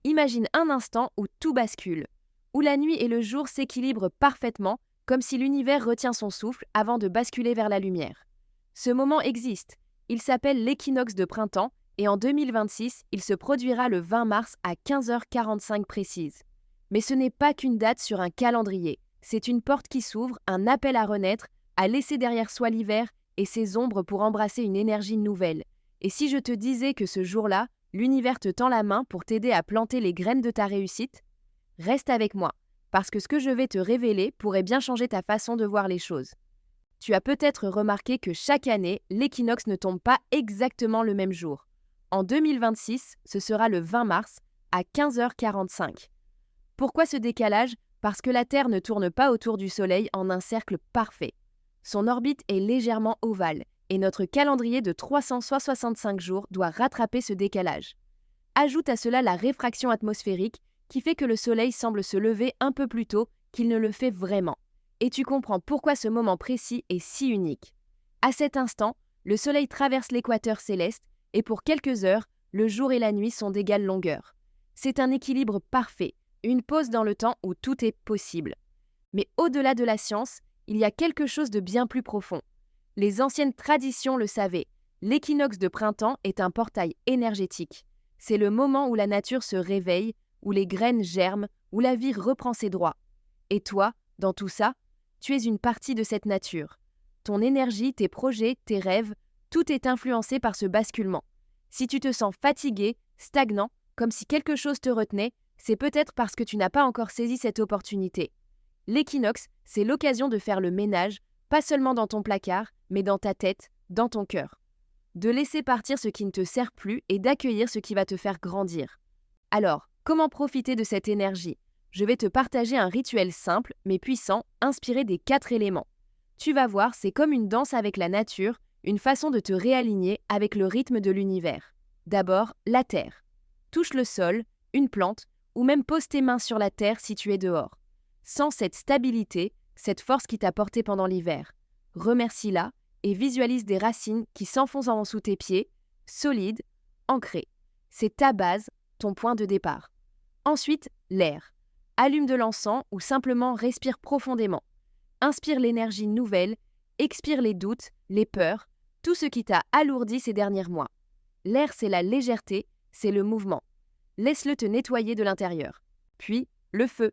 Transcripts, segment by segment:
Imagine un instant où tout bascule, où la nuit et le jour s'équilibrent parfaitement, comme si l'univers retient son souffle avant de basculer vers la lumière. Ce moment existe, il s'appelle l'équinoxe de printemps et en 2026, il se produira le 20 mars à 15h45 précise. Mais ce n'est pas qu'une date sur un calendrier, c'est une porte qui s'ouvre, un appel à renaître, à laisser derrière soi l'hiver et ses ombres pour embrasser une énergie nouvelle. Et si je te disais que ce jour-là, l'univers te tend la main pour t'aider à planter les graines de ta réussite? Reste avec moi, parce que ce que je vais te révéler pourrait bien changer ta façon de voir les choses. Tu as peut-être remarqué que chaque année, l'équinoxe ne tombe pas exactement le même jour. En 2026, ce sera le 20 mars à 15h45. Pourquoi ce décalage? Parce que la Terre ne tourne pas autour du Soleil en un cercle parfait. Son orbite est légèrement ovale et notre calendrier de 365 jours doit rattraper ce décalage. Ajoute à cela la réfraction atmosphérique qui fait que le Soleil semble se lever un peu plus tôt qu'il ne le fait vraiment. Et tu comprends pourquoi ce moment précis est si unique. À cet instant, le Soleil traverse l'équateur céleste et pour quelques heures, le jour et la nuit sont d'égale longueur. C'est un équilibre parfait, une pause dans le temps où tout est possible. Mais au-delà de la science, il y a quelque chose de bien plus profond. Les anciennes traditions le savaient. L'équinoxe de printemps est un portail énergétique. C'est le moment où la nature se réveille, où les graines germent, où la vie reprend ses droits. Et toi, dans tout ça, tu es une partie de cette nature. Ton énergie, tes projets, tes rêves, tout est influencé par ce basculement. Si tu te sens fatigué, stagnant, comme si quelque chose te retenait, c'est peut-être parce que tu n'as pas encore saisi cette opportunité. L'équinoxe, c'est l'occasion de faire le ménage, pas seulement dans ton placard, mais dans ta tête, dans ton cœur. De laisser partir ce qui ne te sert plus et d'accueillir ce qui va te faire grandir. Alors, comment profiter de cette énergie? Je vais te partager un rituel simple mais puissant, inspiré des 4 éléments. Tu vas voir, c'est comme une danse avec la nature, une façon de te réaligner avec le rythme de l'univers. D'abord, la terre. Touche le sol, une plante, ou même pose tes mains sur la terre si tu es dehors. Sens cette stabilité, cette force qui t'a porté pendant l'hiver. Remercie-la et visualise des racines qui s'enfoncent en sous tes pieds, solides, ancrées. C'est ta base, ton point de départ. Ensuite, l'air. Allume de l'encens ou simplement respire profondément. Inspire l'énergie nouvelle, expire les doutes, les peurs, tout ce qui t'a alourdi ces derniers mois. L'air, c'est la légèreté, c'est le mouvement. Laisse-le te nettoyer de l'intérieur. Puis, le feu.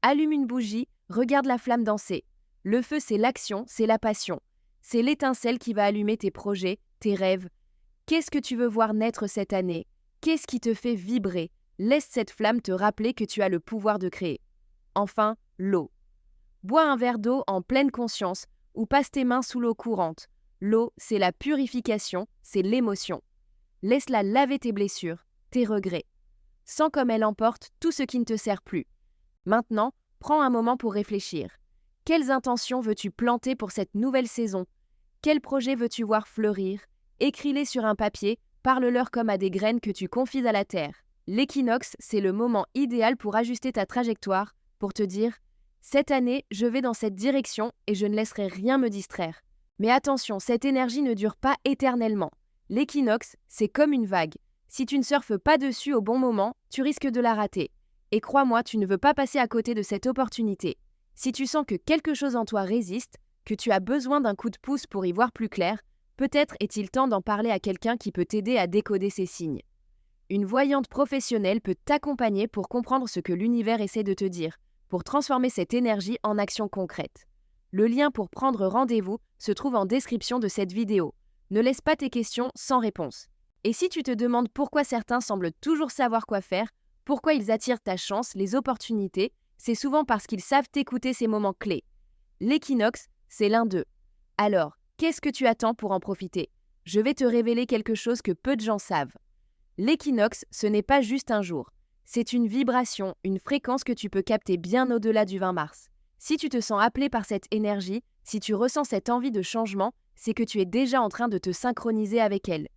Allume une bougie, regarde la flamme danser. Le feu, c'est l'action, c'est la passion. C'est l'étincelle qui va allumer tes projets, tes rêves. Qu'est-ce que tu veux voir naître cette année? Qu'est-ce qui te fait vibrer? Laisse cette flamme te rappeler que tu as le pouvoir de créer. Enfin, l'eau. Bois un verre d'eau en pleine conscience ou passe tes mains sous l'eau courante. L'eau, c'est la purification, c'est l'émotion. Laisse-la laver tes blessures, tes regrets. Sens comme elle emporte tout ce qui ne te sert plus. Maintenant, prends un moment pour réfléchir. Quelles intentions veux-tu planter pour cette nouvelle saison? Quels projets veux-tu voir fleurir? Écris-les sur un papier, parle-leur comme à des graines que tu confies à la terre. L'équinoxe, c'est le moment idéal pour ajuster ta trajectoire, pour te dire « Cette année, je vais dans cette direction et je ne laisserai rien me distraire. » Mais attention, cette énergie ne dure pas éternellement. L'équinoxe, c'est comme une vague. Si tu ne surfes pas dessus au bon moment, tu risques de la rater. Et crois-moi, tu ne veux pas passer à côté de cette opportunité. Si tu sens que quelque chose en toi résiste, que tu as besoin d'un coup de pouce pour y voir plus clair, peut-être est-il temps d'en parler à quelqu'un qui peut t'aider à décoder ces signes. Une voyante professionnelle peut t'accompagner pour comprendre ce que l'univers essaie de te dire, pour transformer cette énergie en action concrète. Le lien pour prendre rendez-vous se trouve en description de cette vidéo. Ne laisse pas tes questions sans réponse. Et si tu te demandes pourquoi certains semblent toujours savoir quoi faire, pourquoi ils attirent ta chance, les opportunités, c'est souvent parce qu'ils savent t'écouter ces moments clés. L'équinoxe, c'est l'un d'eux. Alors, qu'est-ce que tu attends pour en profiter? Je vais te révéler quelque chose que peu de gens savent. L'équinoxe, ce n'est pas juste un jour. C'est une vibration, une fréquence que tu peux capter bien au-delà du 20 mars. Si tu te sens appelé par cette énergie, si tu ressens cette envie de changement, c'est que tu es déjà en train de te synchroniser avec elle.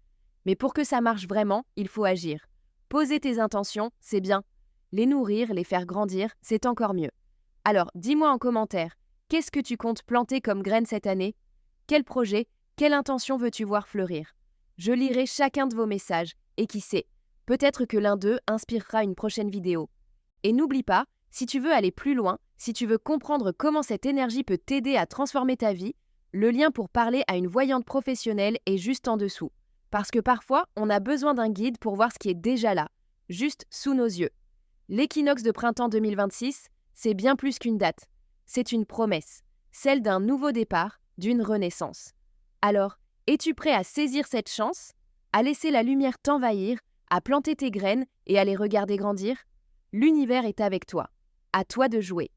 Mais pour que ça marche vraiment, il faut agir. Poser tes intentions, c'est bien. Les nourrir, les faire grandir, c'est encore mieux. Alors, dis-moi en commentaire, qu'est-ce que tu comptes planter comme graine cette année? Quel projet, quelle intention veux-tu voir fleurir? Je lirai chacun de vos messages, et qui sait, Peut-être que l'un d'eux inspirera une prochaine vidéo. Et n'oublie pas, si tu veux aller plus loin, si tu veux comprendre comment cette énergie peut t'aider à transformer ta vie, le lien pour parler à une voyante professionnelle est juste en dessous. Parce que parfois, on a besoin d'un guide pour voir ce qui est déjà là, juste sous nos yeux. L'équinoxe de printemps 2026, c'est bien plus qu'une date. C'est une promesse, celle d'un nouveau départ, d'une renaissance. Alors, es-tu prêt à saisir cette chance, à laisser la lumière t'envahir, à planter tes graines et à les regarder grandir? L'univers est avec toi. À toi de jouer.